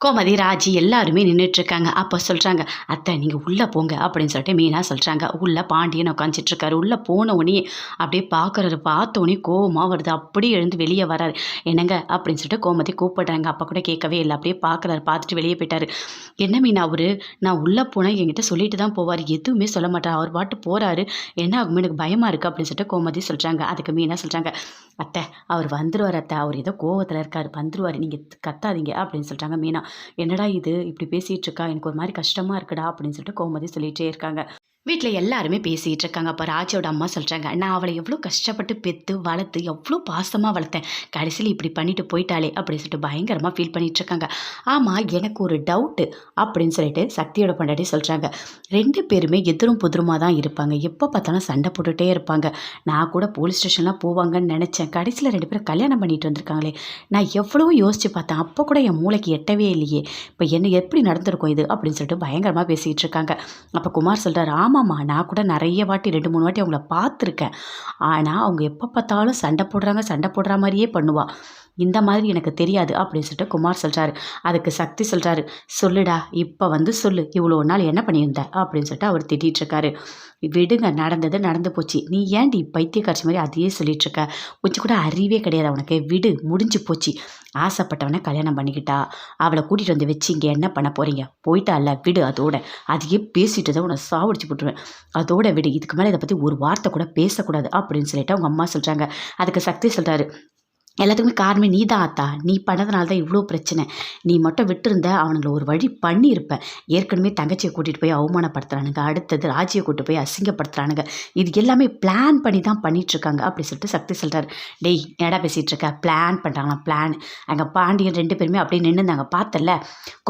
கோமதி, ராஜி எல்லாருமே நின்றுட்டுருக்காங்க. அப்போ சொல்கிறாங்க, அத்தை நீங்கள் உள்ளே போங்க அப்படின்னு சொல்லிட்டு மீனா சொல்கிறாங்க. உள்ளே பாண்டியன் உட்காந்துட்ருக்காரு. உள்ளே போனவுடனே அப்படியே பார்க்குறாரு. பார்த்தோன்னே கோவமாக வருது. அப்படியே எழுந்து வெளியே வராரு. என்னங்க அப்படின்னு சொல்லிட்டு கோமதி கூப்பிடுறாங்க. அப்போ கூட கேட்கவே இல்லை. அப்படியே பார்க்குறாரு. பார்த்துட்டு வெளியே போயிட்டாரு. என்ன மீனா அவரு, நான் உள்ளே போனால் என்கிட்ட சொல்லிட்டு தான் போவார், எதுவுமே சொல்ல மாட்டார். அவர் பாட்டு போகிறாரு. என்ன ஆகுமே எனக்கு பயமாக இருக்குது அப்படின்னு சொல்லிட்டு கோமதி சொல்கிறாங்க. அதுக்கு மீனா சொல்கிறாங்க, அத்தை அவர் வந்துருவார் அத்தை, அவர் ஏதோ கோவத்தில் இருக்கார், வந்துருவார், நீங்கள் கத்தாதீங்க அப்படின்னு சொல்கிறாங்க மீனா. என்னடா இது இப்படி பேசிகிட்டு இருக்கா, எனக்கு ஒரு மாதிரி கஷ்டமாக இருக்குடா அப்படின்னு சொல்லிட்டு கோமதி சொல்லிகிட்டே இருக்காங்க. வீட்டில் எல்லாருமே பேசிகிட்டு இருக்காங்க. அப்போ ராஜோட அம்மா சொல்கிறாங்க, நான் அவளை எவ்வளோ கஷ்டப்பட்டு பெற்று வளர்த்து எவ்வளோ பாசமாக வளர்த்தேன், கடைசியில் இப்படி பண்ணிட்டு போயிட்டாளே அப்படின்னு சொல்லிட்டு பயங்கரமாக ஃபீல் பண்ணிகிட்டு இருக்காங்க. ஆமாம், எனக்கு ஒரு டவுட்டு அப்படின்னு சொல்லிட்டு சக்தியோட பொண்டாட்டி சொல்கிறாங்க. 2 பேருமே எதிரும் புதிருமாக தான் இருப்பாங்க, எப்போ பார்த்தாலும் சண்டை போட்டுகிட்டே இருப்பாங்க. நான் கூட போலீஸ் ஸ்டேஷன்லாம் போவாங்கன்னு நினச்சேன், கடைசியில் 2 பேரும் கல்யாணம் பண்ணிட்டு வந்திருக்காங்களே. நான் எவ்வளவோ யோசித்து பார்த்தேன், அப்போ கூட என் மூளைக்கு எட்டவே இல்லையே, இப்போ என்ன எப்படி நடந்திருக்கும் இது அப்படின்னு சொல்லிட்டு பயங்கரமாக பேசிகிட்டு இருக்காங்க. அப்போ குமார் சொல்கிறார், ஆமாம்மா, நான் கூட நிறைய வாட்டி 2, 3 வாட்டி அவங்கள பார்த்துருக்கேன். ஆனால் அவங்க எப்போ பார்த்தாலும் சண்டை போடுறாங்க, சண்டை போடுற மாதிரியே பண்ணுவா, இந்த மாதிரி எனக்கு தெரியாது அப்படின்னு சொல்லிட்டு குமார் சொல்கிறாரு. அதுக்கு சக்தி சொல்கிறாரு, சொல்லுடா இப்போ வந்து சொல்லு, இவ்வளோ நாள் என்ன பண்ணியிருந்த அப்படின்னு சொல்லிட்டு அவர் திட்டிகிட்ருக்காரு. விடுங்க, நடந்தது நடந்து போச்சு, நீ ஏன்டி பைத்தியக்காரச்சி மாதிரி அதையே சொல்லிகிட்ருக்க, கொஞ்சம் கூட அறிவே கிடையாது அவனுக்கு, விடு, முடிஞ்சு போச்சு. ஆசைப்பட்டவனை கல்யாணம் பண்ணிக்கிட்டா, அவளை கூட்டிகிட்டு வந்து வச்சு இங்கே என்ன பண்ண போகிறீங்க, போயிட்டால விடு, அதோட அதையே பேசிட்டு தான் உன்னை சாவடிச்சு போட்டுருவேன், அதோட விடு, இதுக்கு மேலே இதை பற்றி ஒரு வார்த்தை கூட பேசக்கூடாது அப்படின்னு சொல்லிட்டு அவங்க அம்மா சொல்கிறாங்க. அதுக்கு சக்தி சொல்கிறாரு, எல்லாத்துக்குமே காரணமே நீ தான் ஆத்தா, நீ பண்ணதுனால தான் இவ்வளோ பிரச்சனை, நீ மட்டும் விட்டுருந்த அவனுங்களை ஒரு வழி பண்ணியிருப்பேன். ஏற்கனவே தங்கச்சியை கூட்டிகிட்டு போய் அவமானப்படுத்துறானுங்க, அடுத்தது ராஜியை கூட்டு போய் அசிங்கப்படுத்துறானுங்க, இது எல்லாமே பிளான் பண்ணி தான் பண்ணிகிட்ருக்காங்க அப்படி சொல்லிட்டு சக்தி சொல்கிறார். டேய் என்னடா பேசிகிட்டு இருக்க, பிளான் பண்ணுறாங்களாம், பிளான். அங்கே பாண்டியன் 2 பேருமே அப்படியே நின்றுந்தாங்க, பார்த்தல.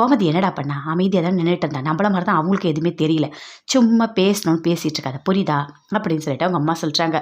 கோமதி என்னடா பண்ணா, அமைதியாக தான் நின்றுட்டு இருந்தா, நம்மள மாதிரி தான் அவங்களுக்கு எதுவுமே தெரியல, சும்மா பேசணும்னு பேசிகிட்டு இருக்காத, புரியுதா அப்படின்னு சொல்லிட்டு அவங்க அம்மா சொல்கிறாங்க.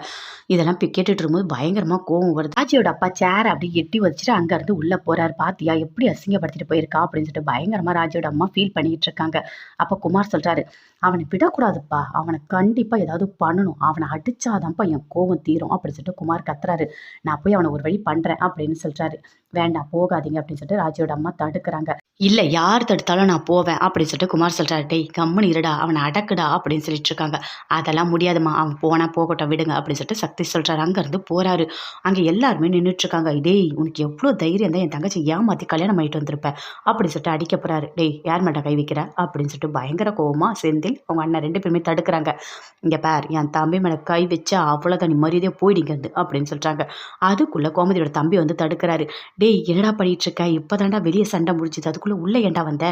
இதெல்லாம் கேட்டுட்டு இருக்கும்போது பயங்கரமாக கோவம் வருது. ராஜியோட அப்பா சேரை அப்படி எட்டி வச்சுட்டு அங்கேருந்து உள்ளே போகிறாரு. பாத்தியா எப்படி அசிங்கப்படுத்திட்டு போயிருக்கா அப்படின்னு சொல்லிட்டு பயங்கரமாக ராஜியோட அம்மா ஃபீல் பண்ணிக்கிட்டு இருக்காங்க. அப்போ குமார் சொல்கிறாரு, அவனை விடக்கூடாதுப்பா, அவனை கண்டிப்பாக ஏதாவது பண்ணணும், அவனை அடித்தாதான்ப்பா என் கோவம் தீரும் அப்படின்னு சொல்லிட்டு குமார் கத்துறாரு. நான் போய் அவனை ஒரு வழி பண்ணுறேன் அப்படின்னு சொல்கிறாரு. வேண்டாம் போகாதீங்க அப்படின்னு சொல்லிட்டு ராஜியோட அம்மா தடுக்கிறாங்க. இல்லை யார் தடுத்தாலும் நான் போவேன் அப்படின்னு சொல்லிட்டு குமார் சொல்கிறாரு. டேய் கம்முன்னு இருடா, அவனை அடக்குடா அப்படின்னு சொல்லிட்டு இருக்காங்க. அதெல்லாம் முடியாதுமா, அவன் போனால் போகட்டும் விடுங்க அப்படின்னு சொல்லிட்டு சக்தி சொல்கிறாரு. அங்கேருந்து போகிறாரு. அங்கே எல்லாருமே நின்றுட்டுருக்காங்க. டேய் உனக்கு எவ்வளோ தைரியம் தான் என் தங்கச்சி ஏமாற்றி கல்யாணம் பண்ணிட்டு வந்திருப்பேன் அப்படின்னு சொல்லிட்டு அடிக்க போகிறாரு. டேய் யார் மேட்டா கை வைக்கிற அப்படின்னு சொல்லிட்டு பயங்கர கோவமாக செந்தில் அவங்க அண்ணன் 2 பேருமே தடுக்கிறாங்க. இங்கே பார், என் தம்பி மேலே கை வச்சா அவ்வளோதான், நீ மரியாதையாக போயிடுங்கிறது அப்படின்னு சொல்கிறாங்க. அதுக்குள்ளே கோமதியோட தம்பி வந்து தடுக்கிறாரு. டேய் என்னடா பண்ணிட்டு இருக்க, இப்போ தாண்டா வெளியே சண்டை முடிஞ்சுது, அதுக்குள்ளே உள்ளே ஏண்டா வந்த,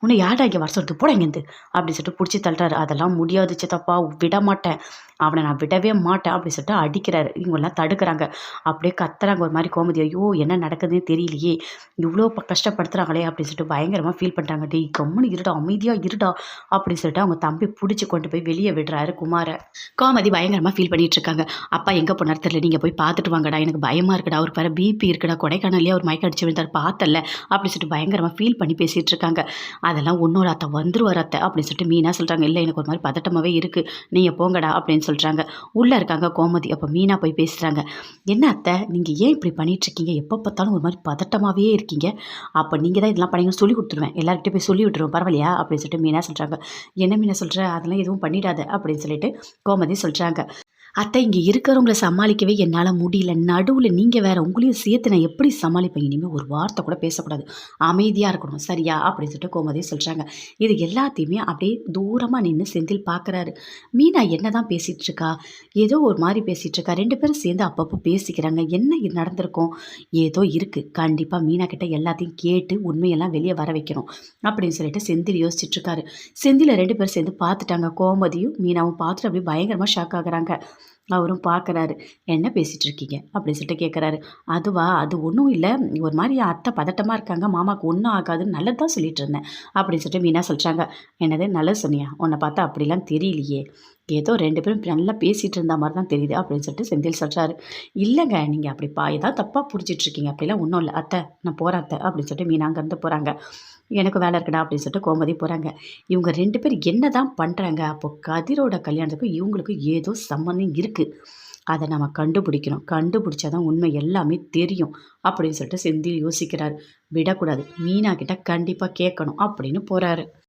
உன்னை யாரா இங்கே வர சொல்லிட்டு போட இங்கேருந்து அப்படின்னு சொல்லிட்டு பிடிச்சி தள்ளுறாரு. அதெல்லாம் முடியாது சித்தப்பா, விட மாட்டேன், அவனை நான் விடவே மாட்டேன் அப்படின்னு சொல்லிட்டு அடிக்கிறாரு. இவங்கெல்லாம் தடுக்கிறாங்க. அப்படியே கத்துறாங்க ஒரு மாதிரி கோமதி. ஐயோ என்ன நடக்குதுன்னு தெரியலையே, இவ்வளோ கஷ்டப்படுத்துகிறாங்களே அப்படின்னு சொல்லிட்டு பயங்கரமாக ஃபீல் பண்ணுறாங்க. டேய் கம்முன்னு இருடா, அமைதியாக இருடா அப்படின்னு சொல்லிட்டு அவங்க தம்பி பிடிச்சி கொண்டு போய் வெளியே விடுறாரு குமாரை. கோமதி பயங்கரமாக ஃபீல் பண்ணிட்டு இருக்காங்க. அப்பா எங்கே போனார் தெரியல, நீங்கள் போய் பார்த்துட்டு வாங்கடா, எனக்கு பயமாக இருக்குடா, அவருக்கு வேறு பிபி இருக்குடா, கொடைக்கானல்லையே அவர் மயக்கம் அடிச்சு விழுந்தார் பார்த்தல அப்படின்னு சொல்லிட்டு பயங்கரமாக ஃபீல் பண்ணி பேசிகிட்டு இருக்காங்க. அதெல்லாம் ஒன்னோட அத்தை வந்துருவார் அத்தை அப்படின்னு சொல்லிட்டு மீனா சொல்கிறாங்க. இல்லை எனக்கு ஒரு மாதிரி பதட்டமாகவே இருக்குது, நீங்கள் போங்கடா அப்படின்னு சொல்கிறாங்க. உள்ளே இருக்காங்க கோமதி. அப்போ மீனா போய் பேசுகிறாங்க. என்ன அத்தை நீங்கள் ஏன் இப்படி பண்ணிகிட்ருக்கீங்க, எப்போ பார்த்தாலும் ஒரு மாதிரி பதட்டமாகவே இருக்கீங்க, அப்போ நீங்கள் தான் இதெல்லாம் பண்ணீங்கன்னு சொல்லி கொடுத்துருவேன், எல்லாருக்கிட்டே போய் சொல்லி விட்டுருவோம் பரவாயில்லையா அப்படின்னு சொல்லிட்டு மீனா சொல்கிறாங்க. என்ன மீனா சொல்கிற, அதெல்லாம் எதுவும் பண்ணிடாத அப்படின்னு சொல்லிட்டு கோமதி சொல்கிறாங்க. அத்தை இங்கே இருக்கிறவங்கள சமாளிக்கவே என்னால் முடியல, நடுவில் நீங்கள் வேறு, உங்களையும் சேர்த்து நான் எப்படி சமாளிப்பேன், இனிமேல் ஒரு வார்த்தை கூட பேசக்கூடாது, அமைதியாக இருக்கணும் சரியா அப்படின்னு சொல்லிட்டு கோமதி சொல்கிறாங்க. இது எல்லாத்தையுமே அப்படியே தூரமாக நின்று செந்தில் பார்க்குறாரு. மீனா என்ன தான் பேசிகிட்டு இருக்கா, ஏதோ ஒரு மாதிரி பேசிகிட்டு இருக்கா, 2 பேரும் சேர்ந்து அப்பப்போ பேசிக்கிறாங்க, என்ன இது நடந்திருக்கும், ஏதோ இருக்குது, கண்டிப்பாக மீனா கிட்ட எல்லாத்தையும் கேட்டு உண்மையெல்லாம் வெளியே வர வைக்கணும் அப்படின்னு சொல்லிட்டு செந்தில் யோசிச்சுட்ருக்காரு. செந்தில் 2 பேரும் சேர்ந்து பார்த்துட்டாங்க. கோமதியும் மீனாவும் பார்த்துட்டு அப்படியே பயங்கரமாக ஷாக் ஆகுறாங்க. அவரும் பார்க்குறாரு. என்ன பேசிகிட்டு இருக்கீங்க அப்படின்னு சொல்லிட்டு கேட்குறாரு. அதுவா, அது ஒன்றும் இல்லை, ஒரு மாதிரி அத்தை பதட்டமாக இருக்காங்க, மாமாவுக்கு ஒன்றும் ஆகாதுன்னு நல்லது தான் சொல்லிட்டு இருந்தேன் அப்படின்னு சொல்லிட்டு மீனா சொல்கிறாங்க. என்னது நல்லது சொன்னியா, உன்னை பார்த்தா அப்படிலாம் தெரியலையே, ஏதோ 2 பேரும் நல்லா பேசிகிட்டு இருந்த மாதிரி தான் தெரியுது அப்படின்னு சொல்லிட்டு செந்தில் சொல்கிறாரு. இல்லைங்க நீங்கள் அப்படிப்பா ஏதாவது தப்பாக புரிஞ்சிட்ருக்கீங்க, அப்படிலாம் ஒன்றும் இல்லை அத்தை, நான் போகிறேன் அத்தை அப்படின்னு சொல்லிட்டு மீனா அங்கேருந்து போகிறாங்க. எனக்கு வேலை இருக்குடா அப்படின்னு சொல்லிட்டு கோமதி போகிறாங்க. இவங்க 2 பேர் என்ன தான் பண்ணுறாங்க, அப்போ கதிரோட கல்யாணத்துக்கும் இவங்களுக்கும் ஏதோ சம்மந்தம் இருக்குது, அத நம்ம கண்டுபிடிக்கணும். கண்டுபிடிச்சா தான் உண்மை எல்லாமே தெரியும்." அப்படின்னு சொல்லிட்டு செந்தில் யோசிக்கிறாரு. விடக்கூடாது. மீனா கிட்ட கண்டிப்பா கேட்கணும் அப்படின்னு போறாரு.